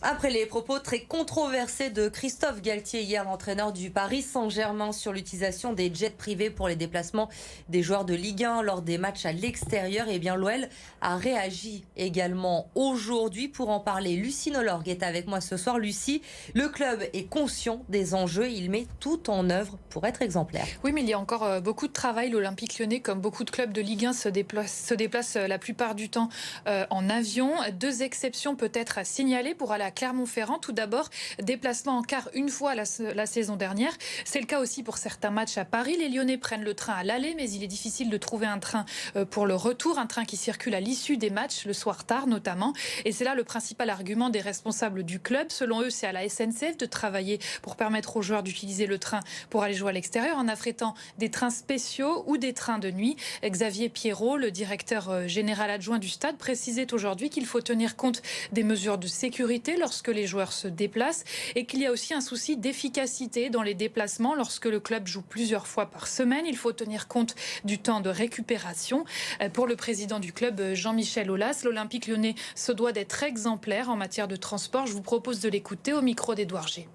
Après les propos très controversés de Christophe Galtier hier, l'entraîneur du Paris Saint-Germain, sur l'utilisation des jets privés pour les déplacements des joueurs de Ligue 1 lors des matchs à l'extérieur, eh bien l'OL a réagi également aujourd'hui. Pour en parler, Lucie Nolorgue est avec moi ce soir. Lucie, le club est conscient des enjeux, il met tout en œuvre pour être exemplaire. Oui, mais il y a encore beaucoup de travail. L'Olympique Lyonnais, comme beaucoup de clubs de Ligue 1, se déplace la plupart du temps en avion. Deux exceptions peut-être à signaler pour aller à Clermont-Ferrand. Tout d'abord, déplacement en car une fois la saison dernière. C'est le cas aussi pour certains matchs à Paris. Les Lyonnais prennent le train à l'aller, mais il est difficile de trouver un train pour le retour. Un train qui circule à l'issue des matchs, le soir tard notamment. Et c'est là le principal argument des responsables du club. Selon eux, c'est à la SNCF de travailler pour permettre aux joueurs d'utiliser le train pour aller jouer à l'extérieur en affrétant des trains spéciaux ou des trains de nuit. Xavier Pierrot, le directeur général adjoint du stade, précisait aujourd'hui qu'il faut tenir compte des mesures de sécurité lorsque les joueurs se déplacent et qu'il y a aussi un souci d'efficacité dans les déplacements. Lorsque le club joue plusieurs fois par semaine, il faut tenir compte du temps de récupération. Pour le président du club, Jean-Michel Aulas, l'Olympique Lyonnais se doit d'être exemplaire en matière de transport. Je vous propose de l'écouter au micro d'Édouard G.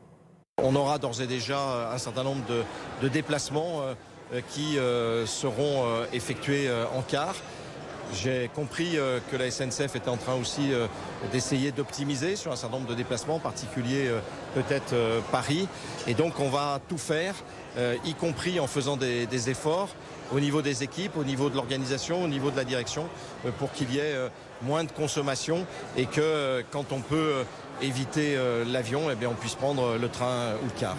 On aura d'ores et déjà un certain nombre de déplacements qui seront effectués en car. J'ai compris que la SNCF était en train aussi d'essayer d'optimiser sur un certain nombre de déplacements, en particulier peut-être Paris. Et donc on va tout faire, y compris en faisant des efforts au niveau des équipes, au niveau de l'organisation, au niveau de la direction, pour qu'il y ait moins de consommation et que quand on peut éviter l'avion, eh bien, on puisse prendre le train ou le car.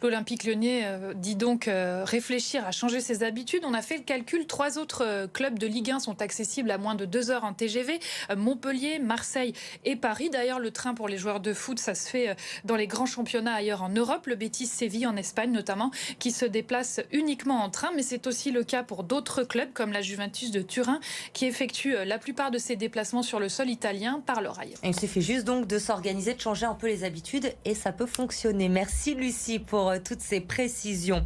L'Olympique Lyonnais dit donc réfléchir à changer ses habitudes. On a fait le calcul, 3 autres clubs de Ligue 1 sont accessibles à moins de 2 heures en TGV. Montpellier, Marseille et Paris. D'ailleurs, le train pour les joueurs de foot, ça se fait dans les grands championnats ailleurs en Europe. Le Betis Séville en Espagne notamment, qui se déplace uniquement en train. Mais c'est aussi le cas pour d'autres clubs comme la Juventus de Turin, qui effectue la plupart de ses déplacements sur le sol italien par le rail. Il suffit juste donc de s'organiser, de changer un peu les habitudes et ça peut fonctionner. Merci Lucie pour toutes ces précisions.